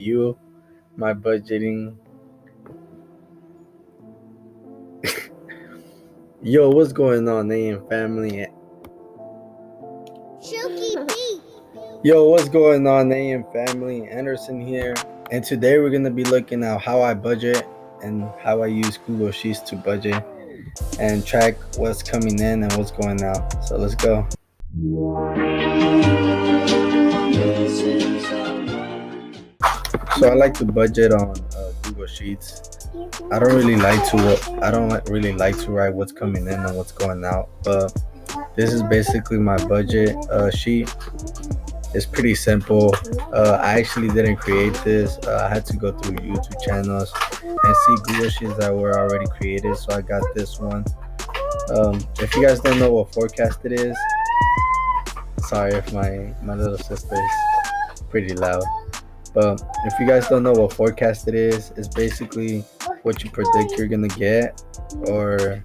You, my budgeting. Yo, what's going on, AM family? Yo, what's going on, AM family? Anderson here, and today we're gonna be looking at how I budget and how I use Google Sheets to budget and track what's coming in and what's going out. So let's go. So I like to budget on Google Sheets. I don't really like to write what's coming in and what's going out, but this is basically my budget sheet. It's pretty simple. I actually didn't create this. I had to go through YouTube channels and see Google Sheets that were already created, so I got this one. If you guys don't know what forecast it is, sorry if my little sister is pretty loud. But if you guys don't know what forecast it is, it's basically what you predict you're gonna get, or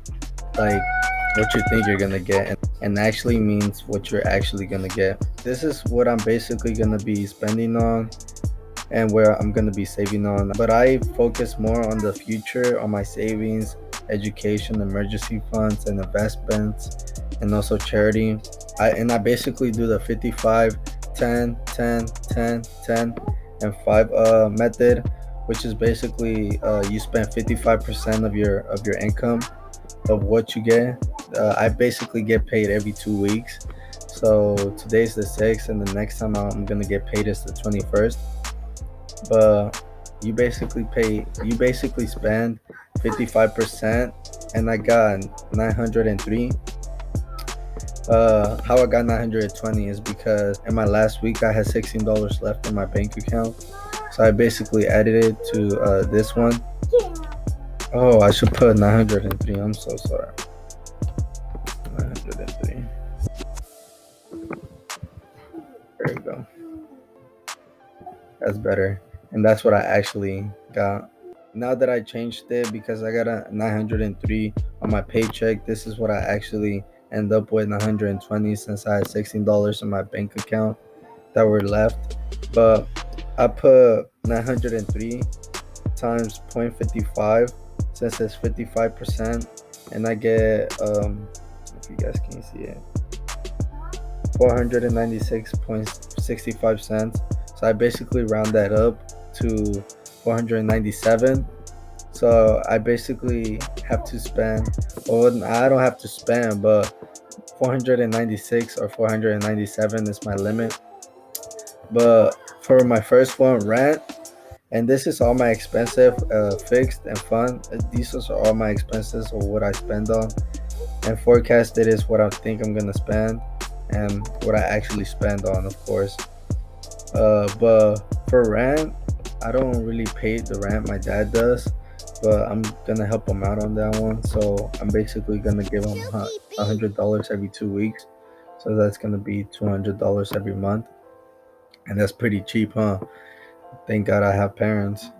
like what you think you're gonna get, and actually means what you're actually gonna get. This is what I'm basically gonna be spending on and where I'm gonna be saving on. But I focus more on the future, on my savings, education, emergency funds, and investments, and also charity. I basically do the 55, 10, 10, 10, 10, and 5 method, which is basically you spend 55% of your income of what you get. I basically get paid every 2 weeks. So today's the 6th, and the next time I'm gonna get paid is the 21st. But you basically spend 55%, and I got 903. How I got 920 is because in my last week I had $16 left in my bank account. So I basically added it to this one. Oh, I should put 903. I'm so sorry. 903. There you go. That's better. And that's what I actually got. Now that I changed it, because I got a 903 on my paycheck, this is what I actually end up with, 920, since I had $16 in my bank account that were left. But I put 903 times 0.55, since it's 55%, and I get if you guys can see it, 496.65 cents. So I basically round that up to 497. So I basically have to spend, well, I don't have to spend, but 496 or 497 is my limit. But for my first one, rent, and this is all my expensive, fixed and fun. These are all my expenses or what I spend on, and forecasted is what I think I'm gonna spend and what I actually spend on, of course. But for rent, I don't really pay the rent. My dad does, but I'm gonna help him out on that one. So I'm basically gonna give him $100 every 2 weeks. So that's gonna be $200 every month, and that's pretty cheap, huh? Thank God I have parents.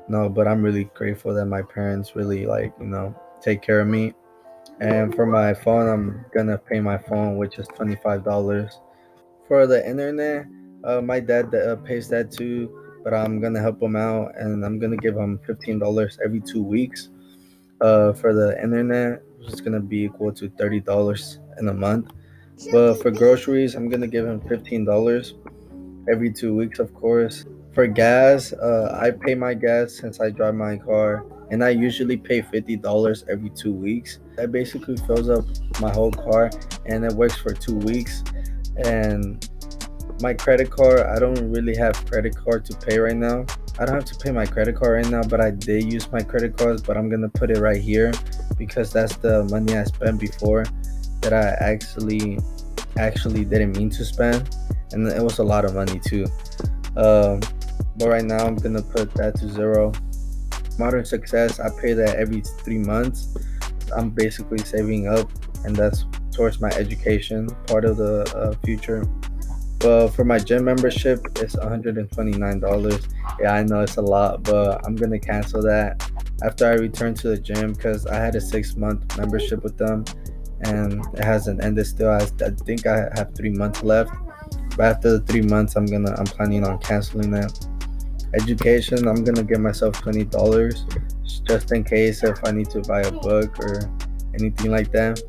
No, but I'm really grateful that my parents really, like, take care of me. And for my phone, I'm gonna pay my phone, which is $25. For the internet, my dad pays that too, but I'm gonna help him out, and I'm gonna give him $15 every 2 weeks. For the internet, which is gonna be equal to $30 in a month. But for groceries, I'm gonna give him $15 every 2 weeks, of course. For gas, I pay my gas since I drive my car, and I usually pay $50 every 2 weeks. That basically fills up my whole car, and it works for 2 weeks. And my credit card, I don't really have credit card to pay right now. I don't have to pay my credit card right now, but I did use my credit cards. But I'm gonna put it right here because that's the money I spent before that I actually didn't mean to spend, and it was a lot of money too. But right now I'm gonna put that to zero. Modern Success, I pay that every 3 months. I'm basically saving up, and that's towards my education part of the future. But for my gym membership, it's $129. Yeah, I know it's a lot, but I'm gonna cancel that after I return to the gym because I had a 6 month membership with them, and it hasn't ended still. I think I have 3 months left, but after the 3 months, I'm planning on canceling that. Education, I'm gonna give myself $20 just in case if I need to buy a book or anything like that.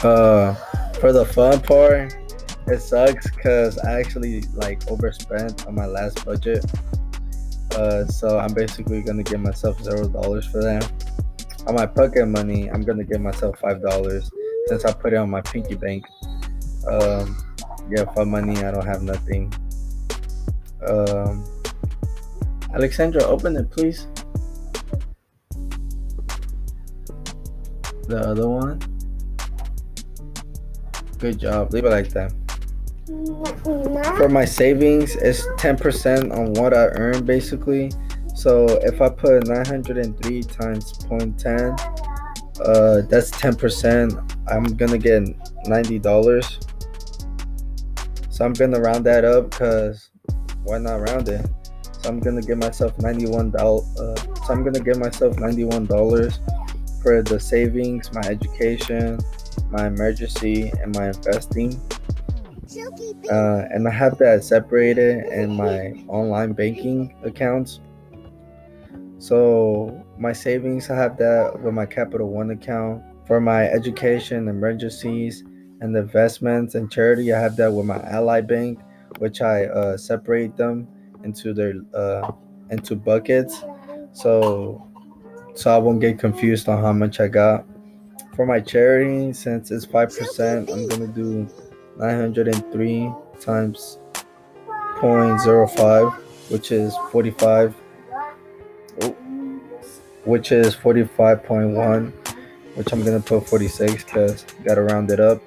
Uh, for the fun part, it sucks because I actually like overspent on my last budget. So I'm basically gonna give myself $0 for that. On my pocket money, I'm gonna give myself $5 since I put it on my pinky bank. Um, yeah, for money, I don't have nothing. Um, Alexandra, open it, please. The other one. Good job. Leave it like that. For my savings, it's 10% on what I earn, basically. So if I put 903 times 0.10, that's 10%. I'm gonna get $90. So I'm gonna round that up because why not round it? So I'm gonna give myself $91. So I'm gonna give myself $91 for the savings, my education, my emergency, and my investing. And I have that separated in my online banking accounts. So my savings, I have that with my Capital One account. For my education, emergencies, and investments and charity, I have that with my Ally Bank, which I separate them into their into buckets. So I won't get confused on how much I got. For my charity, since it's 5%, I'm gonna do 903 times 0.05, which is 45, which is 45.1, which I'm gonna put 46 because gotta round it up.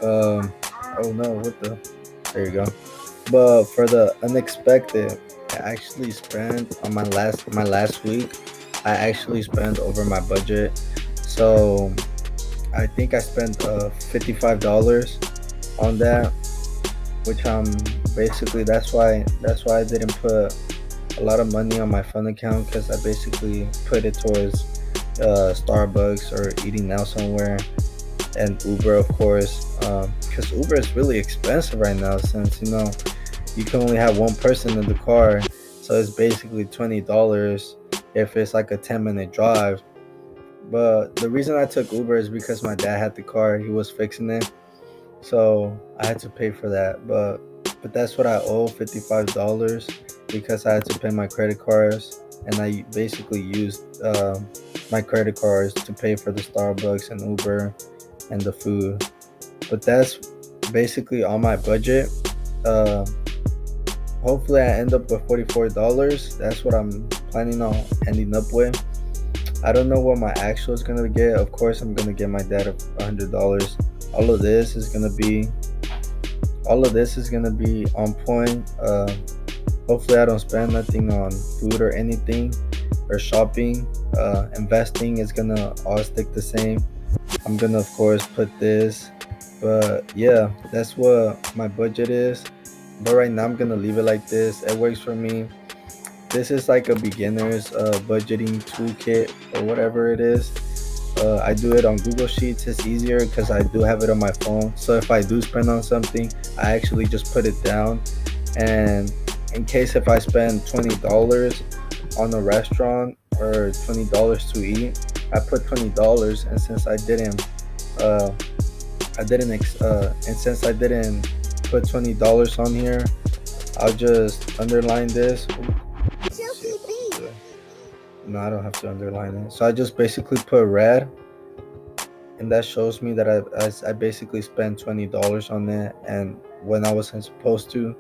Oh no, what the? There you go. But for the unexpected, I actually spent on my last week. I actually spent over my budget. So I think I spent $55 on that, which basically that's why I didn't put a lot of money on my fund account because I basically put it towards Starbucks or eating out somewhere, and Uber, of course, because Uber is really expensive right now since you can only have one person in the car, so it's basically $20 if it's like a 10-minute drive. But the reason I took Uber is because my dad had the car, he was fixing it, so I had to pay for that. But that's what I owe, $55, because I had to pay my credit cards, and I basically used my credit cards to pay for the Starbucks and Uber and the food. But that's basically on my budget. Uh, Hopefully, I end up with $44. That's what I'm planning on ending up with. I don't know what my actual is gonna get. Of course, I'm gonna get my dad $100. All of this is gonna be all of this is gonna be on point. Hopefully, I don't spend nothing on food or anything or shopping. Investing is gonna all stick the same. I'm gonna, of course, put this, but yeah, that's what my budget is. But right now, I'm gonna leave it like this. It works for me. This is like a beginner's budgeting toolkit or whatever it is. I do it on Google Sheets. It's easier because I do have it on my phone. So if I do spend on something, I actually just put it down. And in case if I spend $20 on a restaurant or $20 to eat, I put $20. And since uh, and since I didn't put $20 on here, I'll just underline this. No, I don't have to underline it. So I just basically put red, and that shows me that I basically spent $20 on it, and when I wasn't supposed to.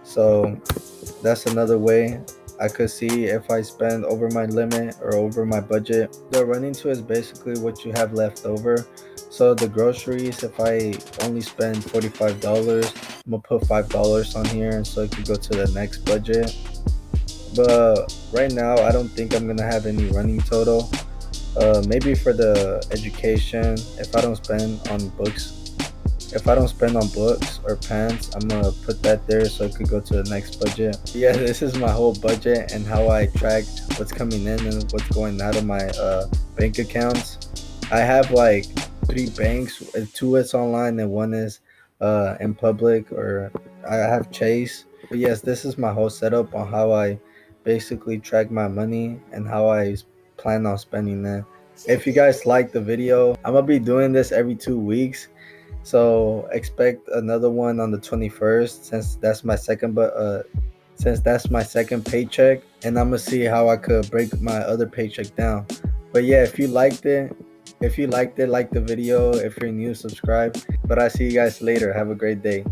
So that's another way I could see if I spend over my limit or over my budget. The running to is basically what you have left over. So the groceries, if I only spend $45, I'm gonna put $5 on here so it could go to the next budget. But right now, I don't think I'm gonna have any running total. Maybe for the education, if I don't spend on books or pens, I'm gonna put that there so it could go to the next budget. Yeah, this is my whole budget and how I track what's coming in and what's going out of my bank accounts. I have like three banks. Two is online and one is in public. Or I have Chase. But yes, this is my whole setup on how I basically track my money and how I plan on spending that. If you guys like the video, I'm gonna be doing this every 2 weeks. So expect another one on the 21st, since that's my second paycheck, and I'm gonna see how I could break my other paycheck down. But yeah, if you liked it, like the video. If you're new, subscribe. But I see you guys later. Have a great day.